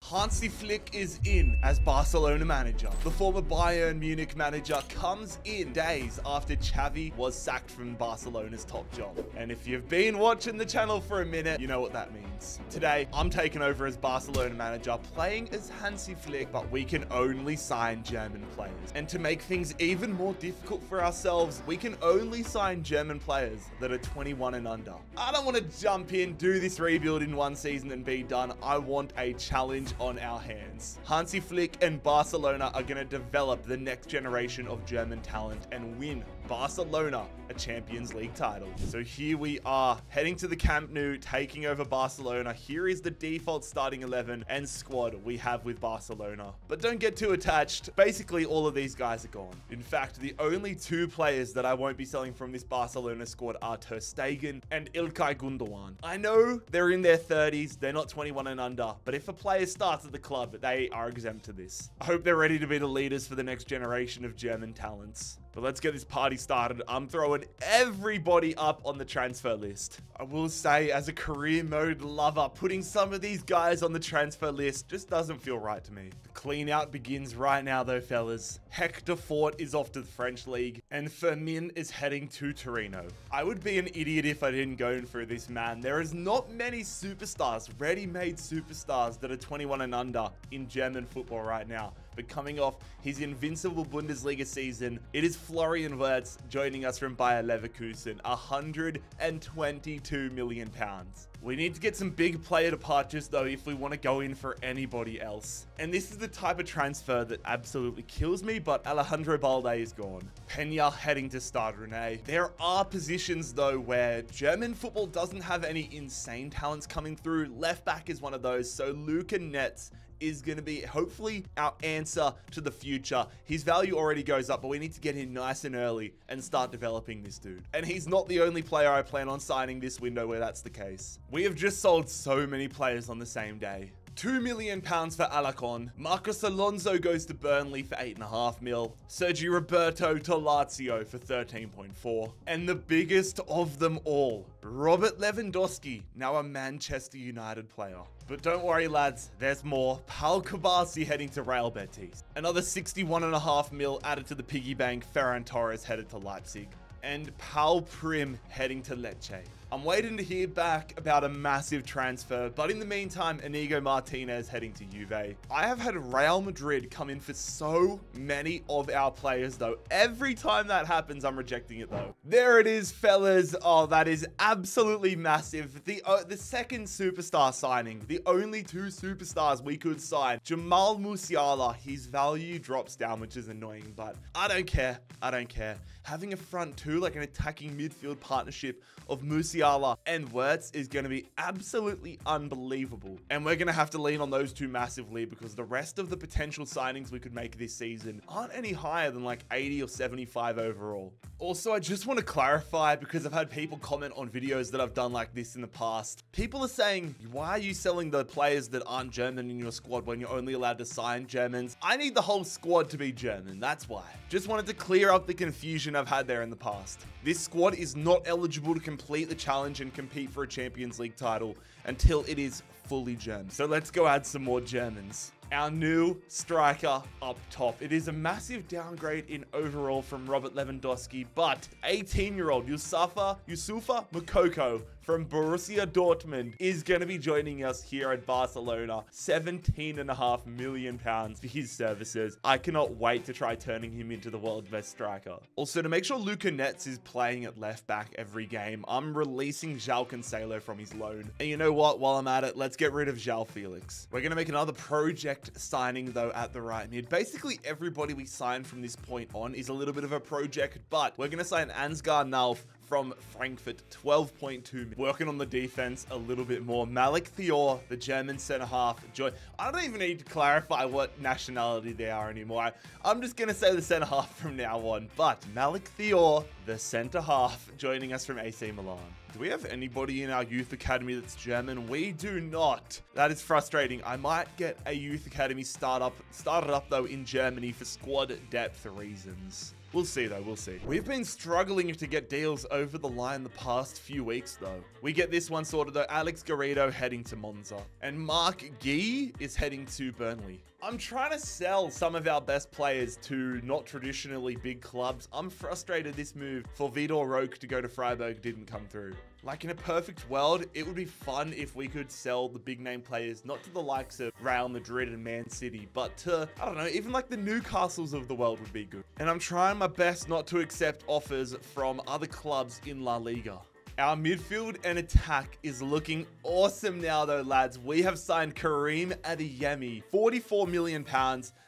Hansi Flick is in as Barcelona manager. The former Bayern Munich manager comes in days after Xavi was sacked from Barcelona's top job. And if you've been watching the channel for a minute, you know what that means. Today, I'm taking over as Barcelona manager, playing as Hansi Flick, but we can only sign German players. And to make things even more difficult for ourselves, we can only sign German players that are 21 and under. I don't want to jump in, do this rebuild in one season and be done. I want a challenge on our hands. Hansi Flick and Barcelona are going to develop the next generation of German talent and win Barcelona a Champions League title. So here we are heading to the Camp Nou, taking over Barcelona. Here is the default starting 11 and squad we have with Barcelona. But don't get too attached. Basically, all of these guys are gone. In fact, the only two players that I won't be selling from this Barcelona squad are Ter Stegen and Ilkay Gundogan. I know they're in their 30s. They're not 21 and under. But if a player starts at the club, they are exempt to this. I hope they're ready to be the leaders for the next generation of German talents. But let's get this party started. I'm throwing everybody up on the transfer list. I will say, as a career mode lover, putting some of these guys on the transfer list just doesn't feel right to me. The clean out begins right now though, fellas. Hector Fort is off to the French league and Fermin is heading to Torino. I would be an idiot if I didn't go through this, man. There is not many superstars, ready-made superstars that are 21 and under in German football right now. But coming off his invincible Bundesliga season, it is Florian Wirtz joining us from Bayer Leverkusen, £122 million. We need to get some big player departures though if we want to go in for anybody else. And this is the type of transfer that absolutely kills me, but Alejandro Balde is gone. Peña heading to Stade Rennais. There are positions though where German football doesn't have any insane talents coming through. Left back is one of those, so Luca Netz is going to be hopefully our answer to the future. His value already goes up, but we need to get in nice and early and start developing this dude. And he's not the only player I plan on signing this window where that's the case. We have just sold so many players on the same day. £2 million for Alacon. Marcos Alonso goes to Burnley for 8.5 mil. Sergio Roberto to Lazio for 13.4. And the biggest of them all, Robert Lewandowski, now a Manchester United player. But don't worry, lads, there's more. Pau Kubasi heading to Real Betis. Another 61.5 mil added to the piggy bank. Ferran Torres headed to Leipzig. And Paul Prim heading to Lecce. I'm waiting to hear back about a massive transfer, but in the meantime, Inigo Martinez heading to Juve. I have had Real Madrid come in for so many of our players though. Every time that happens, I'm rejecting it though. There it is, fellas. Oh, that is absolutely massive. The second superstar signing, the only two superstars we could sign. Jamal Musiala, his value drops down, which is annoying, but I don't care. I don't care. Having a front two, like an attacking midfield partnership of Musiala and Wirtz is going to be absolutely unbelievable. And we're going to have to lean on those two massively because the rest of the potential signings we could make this season aren't any higher than like 80 or 75 overall. Also, I just want to clarify because I've had people comment on videos that I've done like this in the past. People are saying, why are you selling the players that aren't German in your squad when you're only allowed to sign Germans? I need the whole squad to be German, that's why. Just wanted to clear up the confusion I've had there in the past. This squad is not eligible to complete the challenge and compete for a Champions League title until it is fully German. So let's go add some more Germans. Our new striker up top. It is a massive downgrade in overall from Robert Lewandowski, but 18-year-old Yusufa Moukoko from Borussia Dortmund is going to be joining us here at Barcelona. £17.5 million for his services. I cannot wait to try turning him into the world's best striker. Also, to make sure Luca Netz is playing at left back every game, I'm releasing João Cancelo from his loan. And you know what? While I'm at it, let's get rid of João Felix. We're going to make another project signing though at the right mid. Basically, everybody we sign from this point on is a little bit of a project, but we're going to sign Ansgar Nauf from Frankfurt, 12.2. Working on the defense a little bit more. Malik Thior, the German centre-half. I don't even need to clarify what nationality they are anymore. I'm just going to say the centre-half from now on. But Malik Thior, the centre-half, joining us from AC Milan. Do we have anybody in our youth academy that's German? We do not. That is frustrating. I might get a youth academy started up though in Germany for squad depth reasons. We'll see though, we'll see. We've been struggling to get deals over the line the past few weeks though. We get this one sorted though. Alex Garrido heading to Monza. And Mark Guy is heading to Burnley. I'm trying to sell some of our best players to not traditionally big clubs. I'm frustrated this move for Vitor Roque to go to Freiburg didn't come through. Like in a perfect world, it would be fun if we could sell the big name players, not to the likes of Real Madrid and Man City, but to, I don't know, even like the Newcastles of the world would be good. And I'm trying my best not to accept offers from other clubs in La Liga. Our midfield and attack is looking awesome now though, lads. We have signed Karim Adeyemi, £44 million.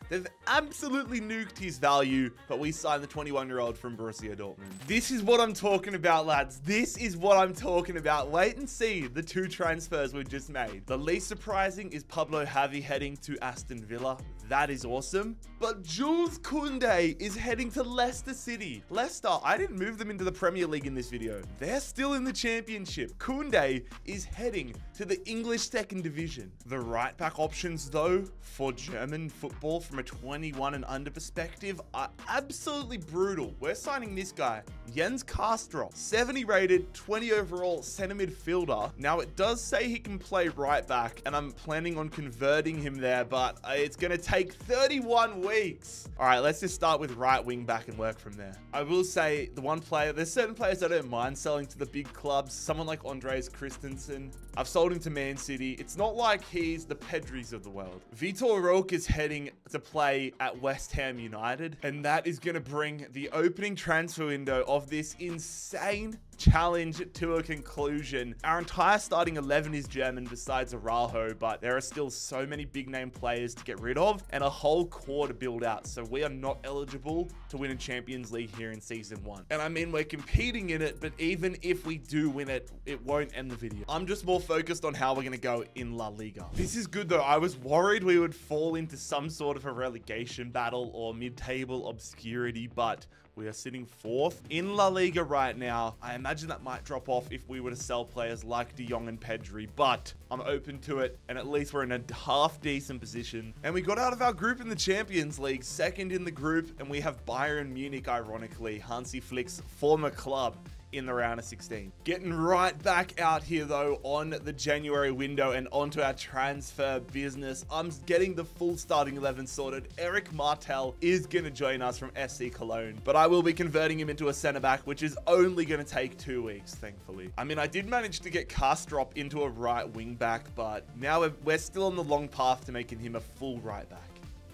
They've absolutely nuked his value, but we signed the 21-year-old from Borussia Dortmund. This is what I'm talking about, lads. This is what I'm talking about. Wait and see the 2 transfers we just made. The least surprising is Pablo Javi heading to Aston Villa. That is awesome. But Jules Koundé is heading to Leicester City. Leicester, I didn't move them into the Premier League in this video. They're still in the Championship. Koundé is heading to the English second division. The right back options though for German football from a 21 and under perspective are absolutely brutal. We're signing this guy, Jens Kastrup, 70 rated, 20 overall center midfielder. Now it does say he can play right back and I'm planning on converting him there, but it's going to take 31 weeks. All right, let's just start with right wing back and work from there. I will say the one player, there's certain players I don't mind selling to the big clubs. Someone like Andreas Christensen. I've sold him to Man City. It's not like he's the Pedris of the world. Vitor Roque is heading to play at West Ham United, and that is going to bring the opening transfer window of this insane challenge to a conclusion. Our entire starting 11 is German besides Araujo, but there are still so many big name players to get rid of and a whole core to build out. So we are not eligible to win a Champions League here in season 1. And I mean, we're competing in it, but even if we do win it, it won't end the video. I'm just more focused on how we're going to go in La Liga. This is good though. I was worried we would fall into some sort of a relegation battle or mid-table obscurity, but we are sitting 4th in La Liga right now. I imagine that might drop off if we were to sell players like De Jong and Pedri, but I'm open to it, and at least we're in a half decent position. And we got out of our group in the Champions League, 2nd in the group, and we have Bayern Munich, ironically, Hansi Flick's former club, in the round of 16. Getting right back out here though on the January window and onto our transfer business. I'm getting the full starting 11 sorted. Eric Martel is going to join us from SC Cologne, but I will be converting him into a center back, which is only going to take 2 weeks, thankfully. I mean, I did manage to get Kastrup into a right wing back, but now we're still on the long path to making him a full right back.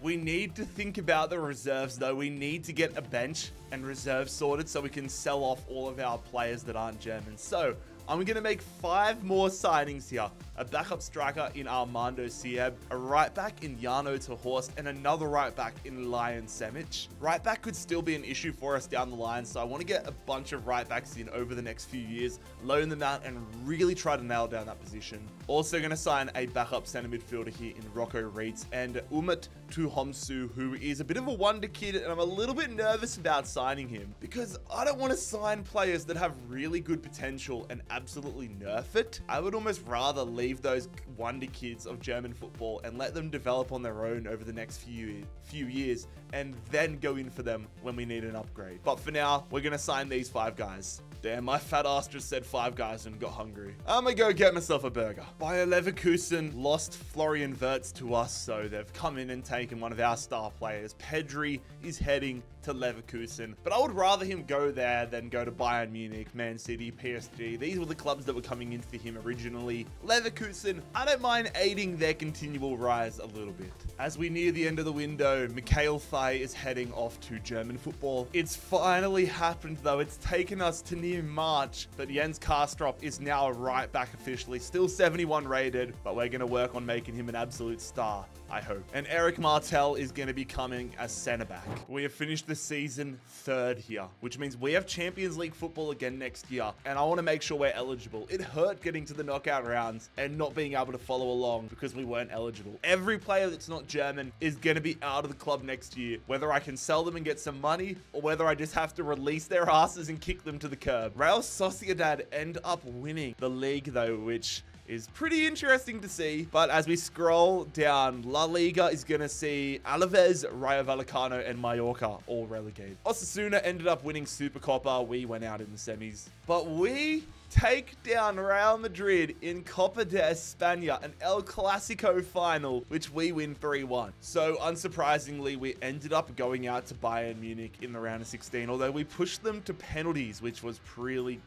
We need to think about the reserves though. We need to get a bench and reserve sorted so we can sell off all of our players that aren't German. So I'm going to make 5 more signings here. A backup striker in Armando Sieb, a right back in Jarno Terhorst, and another right back in Lion Semic. Right back could still be an issue for us down the line, so I want to get a bunch of right backs in over the next few years, loan them out, and really try to nail down that position. Also going to sign a backup center midfielder here in Rocco Reitz and Umut Tuhomsu, who is a bit of a wonder kid, and I'm a little bit nervous about signing him because I don't want to sign players that have really good potential and absolutely nerf it. I would almost rather leave those wonder kids of German football and let them develop on their own over the next few years and then go in for them when we need an upgrade. But for now, we're going to sign these 5 guys. Damn, my fat ass just said 5 guys and got hungry. I'm gonna go get myself a burger. Bayer Leverkusen lost Florian Wirtz to us, so they've come in and taken one of our star players. Pedri is heading to Leverkusen, but I would rather him go there than go to Bayern Munich, Man City, PSG. These were the clubs that were coming in for him originally. Leverkusen, I don't mind aiding their continual rise a little bit. As we near the end of the window, Mikhail Fay is heading off to German football. It's finally happened though. It's taken us to near March, but Jens Kastrup is now a right back officially, still 71 rated, but we're going to work on making him an absolute star, I hope. And Eric Martel is going to be coming as center back. We have finished the season 3rd here, which means we have Champions League football again next year, and I want to make sure we're eligible. It hurt getting to the knockout rounds and not being able to follow along because we weren't eligible. Every player that's not German is going to be out of the club next year, whether I can sell them and get some money or whether I just have to release their asses and kick them to the curb. Real Sociedad end up winning the league though, which is pretty interesting to see. But as we scroll down, La Liga is going to see Alaves, Rayo Vallecano, and Mallorca all relegated. Osasuna ended up winning Supercopa. We went out in the semis. But we take down Real Madrid in Copa de España, an El Clasico final, which we win 3-1. So unsurprisingly, we ended up going out to Bayern Munich in the round of 16, although we pushed them to penalties, which was pretty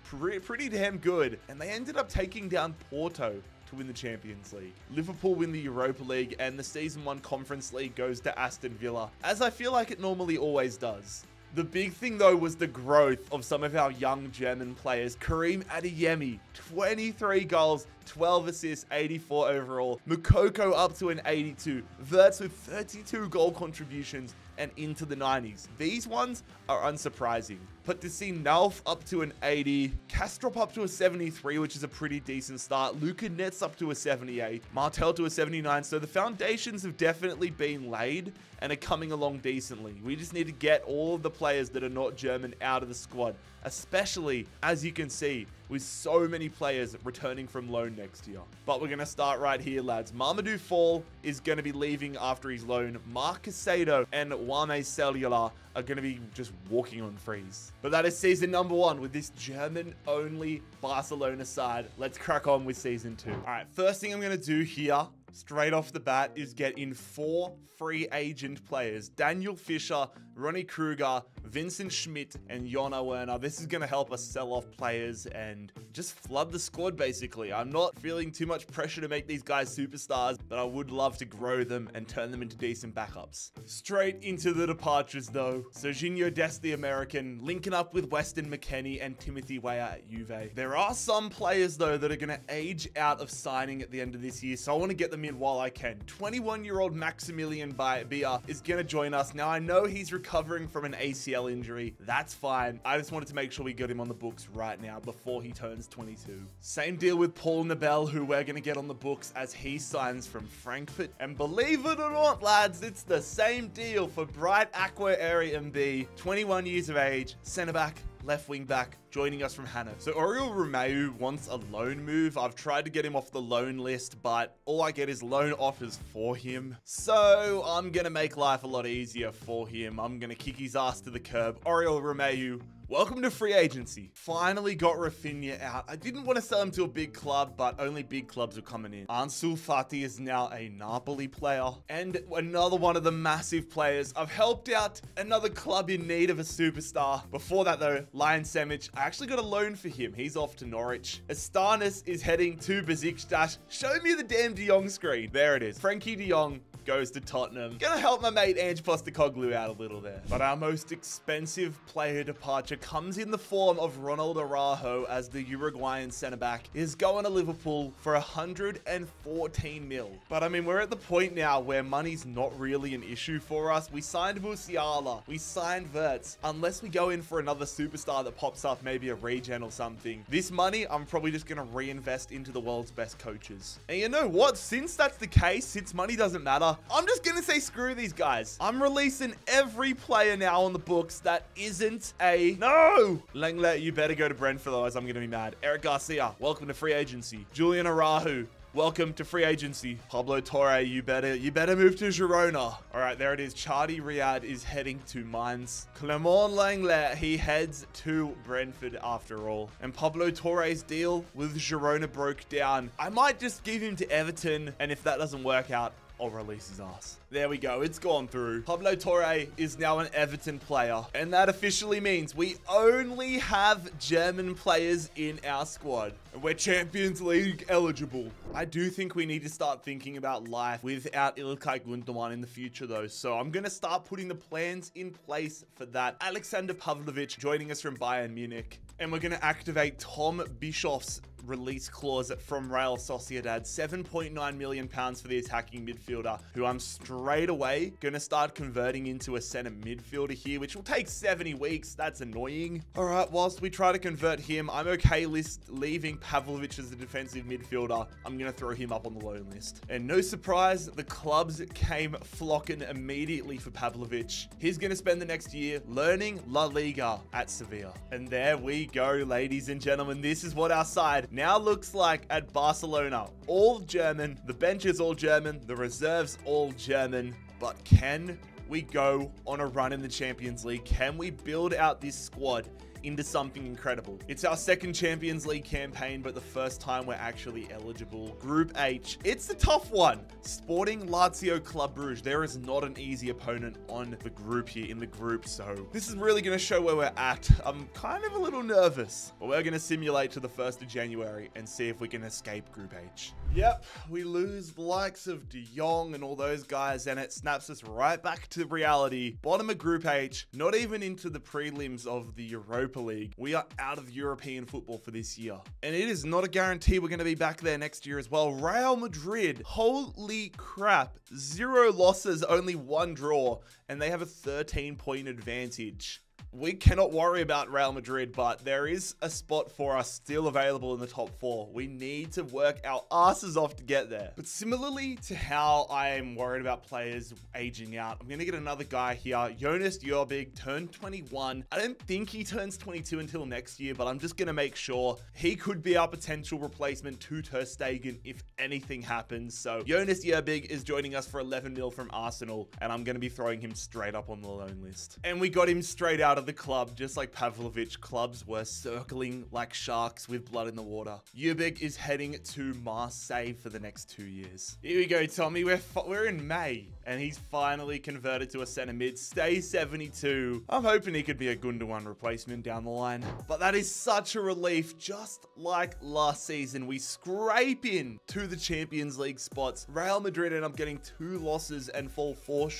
damn good. And they ended up taking down Porto to win the Champions League. Liverpool win the Europa League, and the Season 1 Conference League goes to Aston Villa, as I feel like it normally always does. The big thing, though, was the growth of some of our young German players. Karim Adeyemi, 23 goals, 12 assists, 84 overall. Mukoko up to an 82. Wirtz with 32 goal contributions and into the 90s. These ones are unsurprising. But to see Nalf up to an 80, Kastrop up to a 73, which is a pretty decent start. Luka Netz up to a 78, Martel to a 79. So the foundations have definitely been laid and are coming along decently. We just need to get all of the players that are not German out of the squad, especially, as you can see, with so many players returning from loan next year. But we're going to start right here, lads. Mamadou Fall is going to be leaving after his loan. Marc Casado and Wame Cellular are going to be just walking on freeze. But that is season number 1 with this German-only Barcelona side. Let's crack on with season 2. All right, first thing I'm going to do here, straight off the bat, is get in 4 free agent players. Daniel Fischer, Ronnie Kruger, Vincent Schmidt, and Jona Werner. This is going to help us sell off players and just flood the squad, basically. I'm not feeling too much pressure to make these guys superstars, but I would love to grow them and turn them into decent backups. Straight into the departures, though. Serginho Dest, the American, linking up with Weston McKennie and Timothy Weah at Juve. There are some players, though, that are going to age out of signing at the end of this year, so I want to get them in while I can. 21-year-old Maximilian Bier is going to join us. Now, I know he's recovering from an ACL injury. That's fine. I just wanted to make sure we get him on the books right now before he turns 22. Same deal with Paul Nabel, who we're going to get on the books as he signs from Frankfurt. And believe it or not, lads, it's the same deal for Bright Aqua Area MB. 21 years of age, centre back, left wing back, joining us from Hannah. So Oriol Romeu wants a loan move. I've tried to get him off the loan list, but all I get is loan offers for him. So I'm going to make life a lot easier for him. I'm going to kick his ass to the curb. Oriol Romeu, welcome to free agency. Finally got Rafinha out. I didn't want to sell him to a big club, but only big clubs are coming in. Ansu Fati is now a Napoli player and another one of the massive players. I've helped out another club in need of a superstar. Before that, though, Lion Semic, I actually got a loan for him. He's off to Norwich. Astanis is heading to Besiktas. Show me the damn De Jong screen. There it is. Frankie De Jong goes to Tottenham. Gonna help my mate Ange Postecoglou out a little there. But our most expensive player departure comes in the form of Ronald Araujo, as the Uruguayan centre-back is going to Liverpool for 114 mil. But I mean, we're at the point now where money's not really an issue for us. We signed Musiala, we signed Wirtz. Unless we go in for another superstar that pops up, maybe a regen or something, this money I'm probably just gonna reinvest into the world's best coaches. And you know what? Since that's the case, since money doesn't matter, I'm just gonna say screw these guys. I'm releasing every player now on the books that isn't a... No! Lenglet, you better go to Brentford, otherwise I'm gonna be mad. Eric Garcia, welcome to free agency. Julian Araujo, welcome to free agency. Pablo Torre, you better move to Girona. All right, there it is. Chardy Riyad is heading to Mainz. Clement Lenglet, he heads to Brentford after all. And Pablo Torre's deal with Girona broke down. I might just give him to Everton, and if that doesn't work out, I'll release his ass. There we go. It's gone through. Pablo Torre is now an Everton player. And that officially means we only have German players in our squad. And we're Champions League eligible. I do think we need to start thinking about life without Ilkay Gundogan in the future, though. So I'm going to start putting the plans in place for that. Alexander Pavlovic joining us from Bayern Munich. And we're going to activate Tom Bischoff's release clause from Real Sociedad. £7.9 million for the attacking midfielder, who I'm straight away going to start converting into a center midfielder here, which will take 70 weeks. That's annoying. All right, whilst we try to convert him, I'm okay leaving Pavlovic as the defensive midfielder. I'm going to throw him up on the loan list. And no surprise, the clubs came flocking immediately for Pavlovic. He's going to spend the next year learning La Liga at Sevilla. And there we go, ladies and gentlemen. This is what our side now looks like at Barcelona, all German, the bench is all German, the reserves all German, but can we go on a run in the Champions League? Can we build out this squad into something incredible? It's our second Champions League campaign, but the first time we're actually eligible. Group H, it's the tough one. Sporting, Lazio, Club Brugge. There is not an easy opponent on the group here in the group, so this is really going to show where we're at. I'm kind of a little nervous, but we're going to simulate to the 1st of January and see if we can escape Group H. Yep, we lose the likes of De Jong and all those guys, and it snaps us right back to reality. Bottom of Group H, not even into the prelims of the Europa League. We are out of European football for this year. And it is not a guarantee we're going to be back there next year as well. Real Madrid, holy crap. 0 losses, only 1 draw, and they have a 13-point advantage. We cannot worry about Real Madrid, but there is a spot for us still available in the top 4. We need to work our asses off to get there. But similarly to how I am worried about players aging out, I'm going to get another guy here. Jonas Jorbig turned 21. I don't think he turns 22 until next year, but I'm just going to make sure he could be our potential replacement to Ter Stegen if anything happens. So Jonas Jorbig is joining us for 11 mil from Arsenal, and I'm going to be throwing him straight up on the loan list. And we got him straight out of the club, just like Pavlovic. Clubs were circling like sharks with blood in the water. Jorbig is heading to Marseille for the next 2 years. Here we go, Tommy. We're in May, and he's finally converted to a center mid. Stay 72. I'm hoping he could be a Gundogan replacement down the line. But that is such a relief. Just like last season, we scrape in to the Champions League spots. Real Madrid end up getting 2 losses and fall 4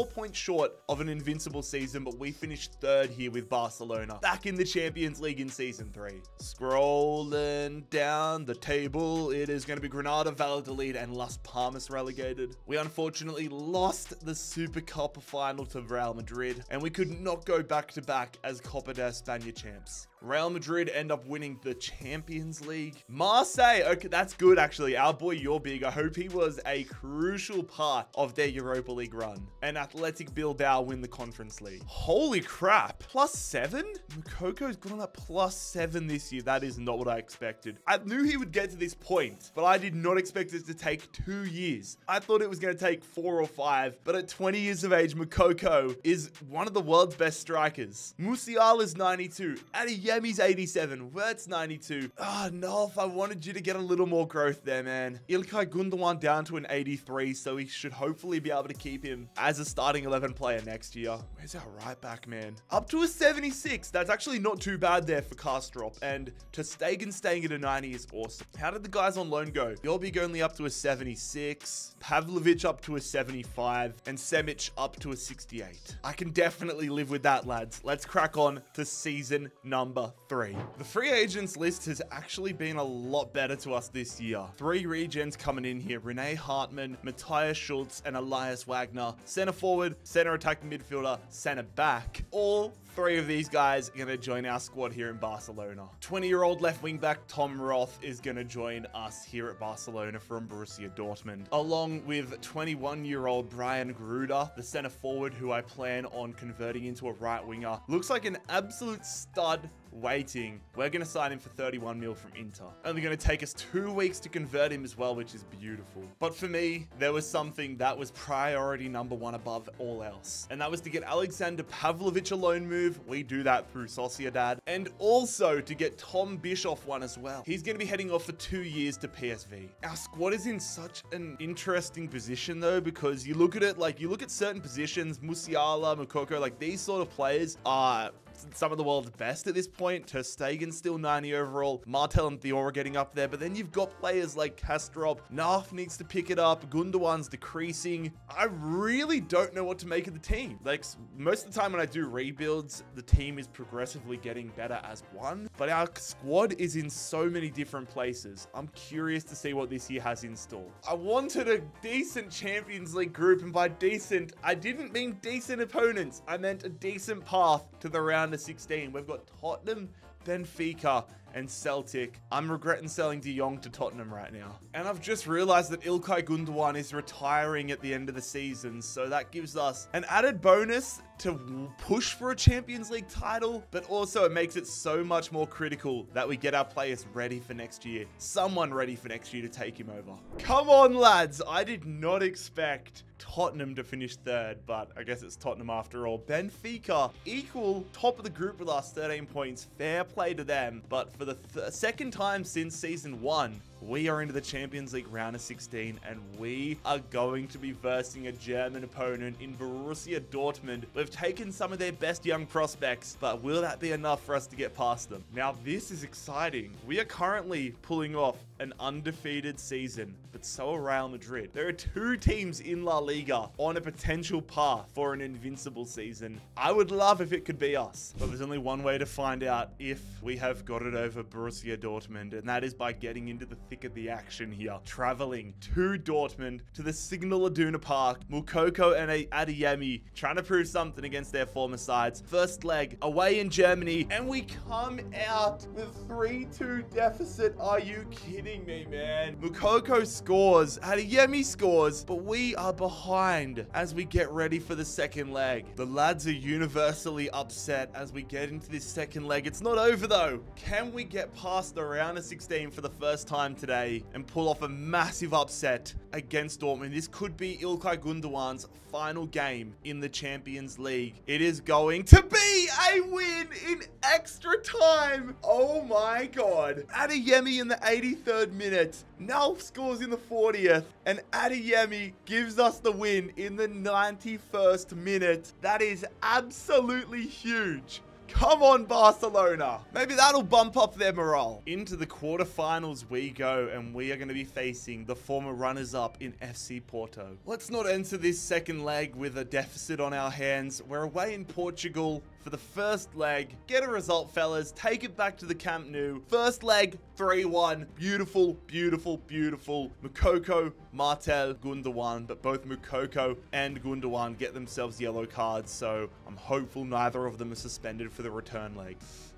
points short of an invincible season, but we finished 3rd here with Barcelona, back in the Champions League in season 3. Scrolling down the table, it is going to be Granada, Valladolid, and Las Palmas relegated. We unfortunately lost the Super Cup final to Real Madrid, and we could not go back-to-back as Copa de España champs. Real Madrid end up winning the Champions League. Marseille, okay, that's good actually. Our boy Jorbig, I hope he was a crucial part of their Europa League run. And Athletic Bilbao win the Conference League. Holy crap, +7? Moukokko's gone on that +7 this year. That is not what I expected. I knew he would get to this point, but I did not expect it to take 2 years. I thought it was going to take 4 or 5, but at 20 years of age, Moukokko is one of the world's best strikers. Musiala's 92. Adeyemi's 87. Wirtz 92. Ah, Nolf, I wanted you to get a little more growth there, man. Ilkay Gundogan down to an 83, so we should hopefully be able to keep him as a starting 11 player next year. Where's our right back, man? Up to a 76. That's actually not too bad there for Kastrop. And Ter Stegen staying at a 90 is awesome. How did the guys on loan go? Jorbig only up to a 76. Pavlovic up to a 75. And Semic up to a 68. I can definitely live with that, lads. Let's crack on to season number 3. The free agents list has actually been a lot better to us this year. 3 regens coming in here. Rene Hartmann, Matthias Schultz, and Elias Wagner. Center forward, center attacking midfielder, center back. All 3 of these guys are going to join our squad here in Barcelona. 20-year-old left wing back Tom Roth is going to join us here at Barcelona from Borussia Dortmund, along with 21-year-old Brian Gruder, the center forward who I plan on converting into a right winger. Looks like an absolute stud waiting. We're going to sign him for 31 mil from Inter. Only going to take us 2 weeks to convert him as well, which is beautiful. But for me, there was something that was priority number 1 above all else. And that was to get Alexander Pavlovic a loan move. We do that through Sociedad. And also to get Tom Bischoff one as well. He's going to be heading off for 2 years to PSV. Our squad is in such an interesting position though, because you look at it, like you look at certain positions, Musiala, Moukokko, like these sort of players are some of the world's best at this point. Ter Stegen's still 90 overall. Martel and Thior are getting up there. But then you've got players like Kastrop. Narf needs to pick it up. Gundogan's decreasing. I really don't know what to make of the team. Like, most of the time when I do rebuilds, the team is progressively getting better as one. But our squad is in so many different places. I'm curious to see what this year has in store. I wanted a decent Champions League group. And by decent, I didn't mean decent opponents. I meant a decent path to the round of 16. We've got Tottenham, Benfica, and Celtic. I'm regretting selling De Jong to Tottenham right now. And I've just realized that Ilkay Gundogan is retiring at the end of the season, so that gives us an added bonus to push for a Champions League title, but also it makes it so much more critical that we get our players ready for next year. Someone ready for next year to take him over. Come on, lads. I did not expect Tottenham to finish third, but I guess it's Tottenham after all. Benfica equal top of the group with us, 13 points. Fair play to them. But for the second time since season 1, we are into the Champions League round of 16, and we are going to be versing a German opponent in Borussia Dortmund. We've taken some of their best young prospects, but will that be enough for us to get past them? Now, this is exciting. We are currently pulling off an undefeated season, but so are Real Madrid. There are 2 teams in La Liga on a potential path for an invincible season. I would love if it could be us, but there's only one way to find out if we have got it over Borussia Dortmund, and that is by getting into the thick of the action here. Traveling to Dortmund, to the Signal Iduna Park, Moukoko and Adeyemi trying to prove something against their former sides. First leg away in Germany, and we come out with 3-2 deficit. Are you kidding me, man? Moukoko scores, Adeyemi scores, but we are behind as we get ready for the second leg. The lads are universally upset as we get into this second leg. It's not over though. Can we get past the round of 16 for the first time today and pull off a massive upset against Dortmund? This could be Ilkay Gundogan's final game in the Champions League. It is going to be a win in extra time. Oh my God. Adeyemi in the 83rd minute. Nalf scores in the 40th, and Adeyemi gives us the win in the 91st minute. That is absolutely huge. Come on, Barcelona. Maybe that'll bump up their morale. Into the quarterfinals we go, and we are going to be facing the former runners-up in FC Porto. Let's not enter this second leg with a deficit on our hands. We're away in Portugal for the first leg. Get a result, fellas. Take it back to the Camp Nou. First leg, 3-1. Beautiful, beautiful, beautiful. Moukoko, Martel, Gundogan, but both Moukoko and Gundogan get themselves yellow cards, so I'm hopeful neither of them are suspended for the return leg.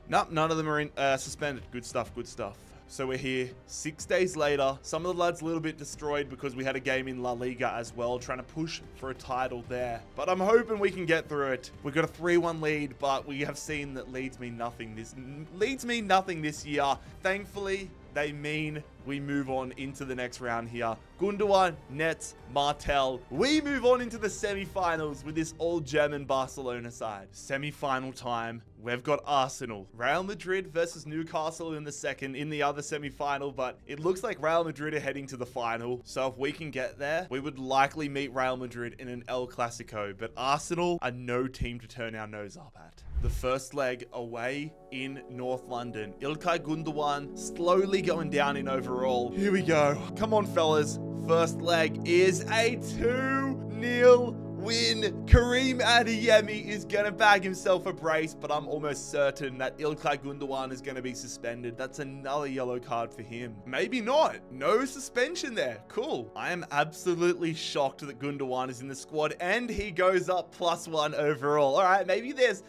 Nope, none of them are suspended. Good stuff, good stuff. So we're here 6 days later. Some of the lads a little bit destroyed because we had a game in La Liga as well, trying to push for a title there. But I'm hoping we can get through it. We've got a 3-1 lead, but we have seen that leads mean nothing this year. Thankfully, they mean we move on into the next round here. Gundogan, Nets, Martel. We move on into the semi-finals with this all-German Barcelona side. Semi-final time. We've got Arsenal. Real Madrid versus Newcastle in the other semi-final, but it looks like Real Madrid are heading to the final. So if we can get there, we would likely meet Real Madrid in an El Clasico, but Arsenal are no team to turn our nose up at. The first leg away in North London. Ilkay Gundogan slowly going down in overall. Here we go. Come on, fellas. First leg is a 2-0 win. Karim Adeyemi is going to bag himself a brace, but I'm almost certain that Ilkay Gundogan is going to be suspended. That's another yellow card for him. Maybe not. No suspension there. Cool. I am absolutely shocked that Gundogan is in the squad, and he goes up +1 overall. All right, maybe there's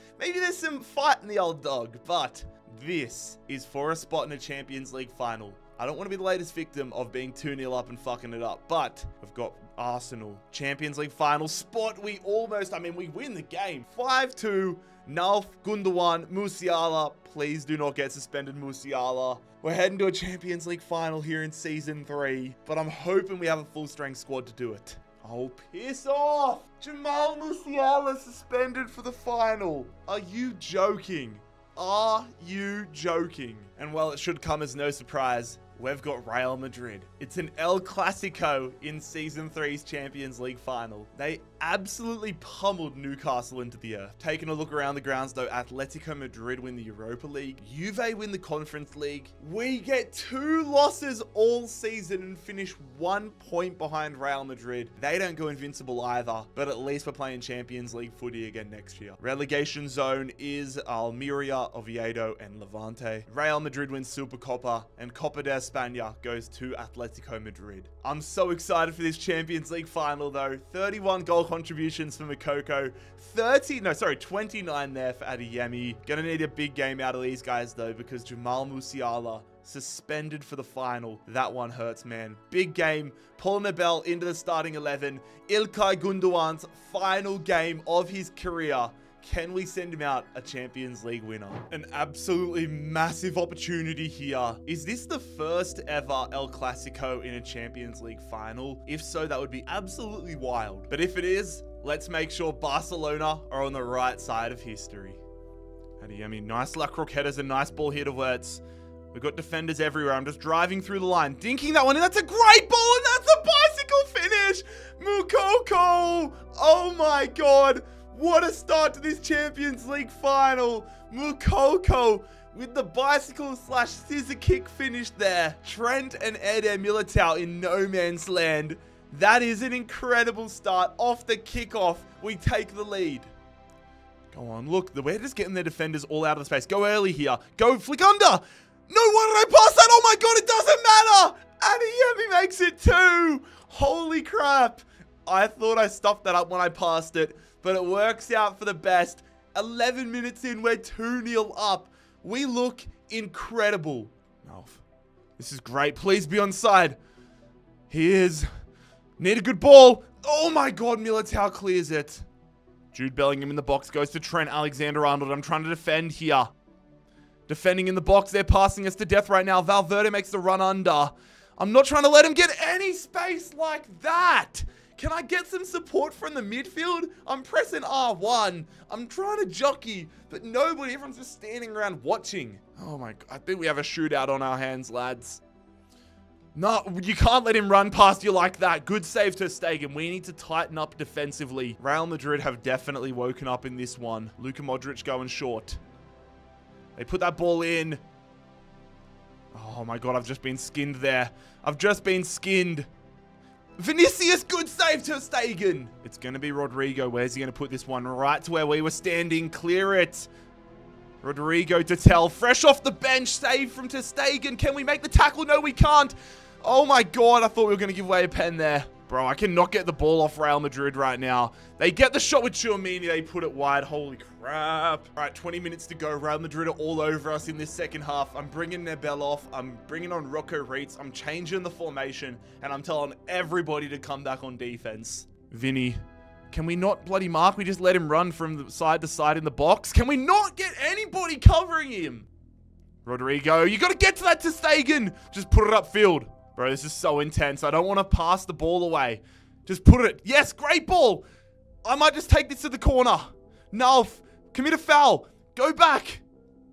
some fight in the old dog, but this is for a spot in a Champions League final. I don't want to be the latest victim of being 2-0 up and fucking it up, but we've got Arsenal. Champions League final spot. We win the game. 5-2. Nalf, Gundogan, Musiala. Please do not get suspended, Musiala. We're heading to a Champions League final here in Season 3, but I'm hoping we have a full-strength squad to do it. Oh, piss off! Jamal Musiala suspended for the final. Are you joking? Are you joking? And well, it should come as no surprise. We've got Real Madrid. It's an El Clasico in Season 3's Champions League final. They absolutely pummeled Newcastle into the earth. Taking a look around the grounds though, Atletico Madrid win the Europa League. Juve win the Conference League. We get 2 losses all season and finish 1 point behind Real Madrid. They don't go invincible either, but at least we're playing Champions League footy again next year. Relegation zone is Almeria, Oviedo, and Levante. Real Madrid wins Supercopa, and Copa de España goes to Atletico Madrid. I'm so excited for this Champions League final though. 31 goal contributions for Moukoko. 29 there for Adeyemi. Gonna need a big game out of these guys, though, because Jamal Musiala suspended for the final. That one hurts, man. Big game. Paul Nabel into the starting 11. İlkay Gündoğan's final game of his career. Can we send him out a Champions League winner? An absolutely massive opportunity here. Is this the first ever El Clasico in a Champions League final? If so, that would be absolutely wild. But if it is, let's make sure Barcelona are on the right side of history. Adeyemi, nice La Croquetta's a nice ball here to Wirtz. We've got defenders everywhere. I'm just driving through the line, dinking that one, and that's a great ball, and that's a bicycle finish! Moukoko! Oh my god! What a start to this Champions League final! Moukoko with the bicycle / scissor kick finish there. Trent and Eder Militao in no man's land. That is an incredible start. Off the kickoff, we take the lead. Go on, look, we're just getting their defenders all out of the space. Go early here. Go flick under! No, why did I pass that? Oh my god, it doesn't matter! Adeyemi makes it 2! Holy crap! I thought I stuffed that up when I passed it, but it works out for the best. 11 minutes in, we're 2-0 up. We look incredible. No, this is great. Please be onside. He is. Need a good ball. Oh my god, Militao clears it. Jude Bellingham in the box goes to Trent Alexander-Arnold. I'm trying to defend here. Defending in the box. They're passing us to death right now. Valverde makes the run under. I'm not trying to let him get any space like that. Can I get some support from the midfield? I'm pressing R1. I'm trying to jockey, but nobody, everyone's just standing around watching. Oh my god, I think we have a shootout on our hands, lads. No, you can't let him run past you like that. Good save to Stegen. We need to tighten up defensively. Real Madrid have definitely woken up in this one. Luka Modric going short. They put that ball in. Oh my god, I've just been skinned there. I've just been skinned. Vinicius, good save to Stegen. It's going to be Rodrigo. Where's he going to put this one? Right to where we were standing. Clear it. Rodrigo to Tell. Fresh off the bench. Save from ter Stegen. Can we make the tackle? No, we can't. Oh my god, I thought we were going to give away a pen there. Bro, I cannot get the ball off Real Madrid right now. They get the shot with Tchouaméni. They put it wide. Holy crap. All right, 20 minutes to go. Real Madrid are all over us in this second half. I'm bringing Nebel off. I'm bringing on Rocco Reitz. I'm changing the formation. And I'm telling everybody to come back on defense. Vinny, can we not bloody mark? We just let him run from side to side in the box. Can we not get anybody covering him? Rodrigo, you got to get to that ter Stegen. Just put it upfield. Bro, this is so intense. I don't want to pass the ball away. Just put it. Yes, great ball. I might just take this to the corner. No, commit a foul. Go back.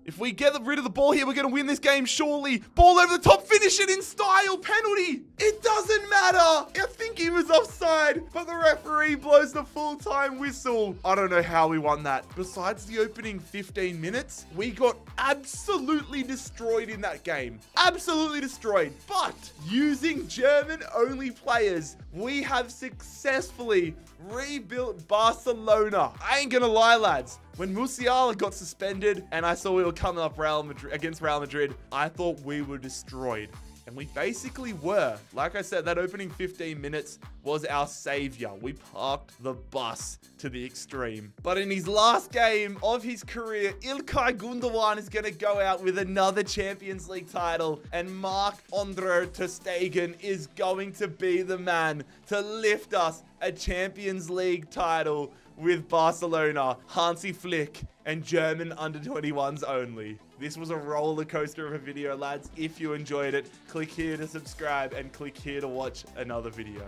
If we get rid of the ball here, we're going to win this game, surely. Ball over the top. Finish it in style. Penalty. It doesn't matter. I think he was offside, but the referee blows the full-time whistle. I don't know how we won that. Besides the opening 15 minutes, we got absolutely destroyed in that game. Absolutely destroyed. But using German-only players, we have successfully rebuilt Barcelona. I ain't gonna lie, lads. When Musiala got suspended and I saw we were coming up against Real Madrid, I thought we were destroyed. And we basically were. Like I said, that opening 15 minutes was our savior. We parked the bus to the extreme. But in his last game of his career, İlkay Gündoğan is going to go out with another Champions League title. And Marc-Andre ter Stegen is going to be the man to lift us a Champions League title with Barcelona, Hansi Flick, and German under-21s only. This was a roller coaster of a video, lads. If you enjoyed it, click here to subscribe and click here to watch another video.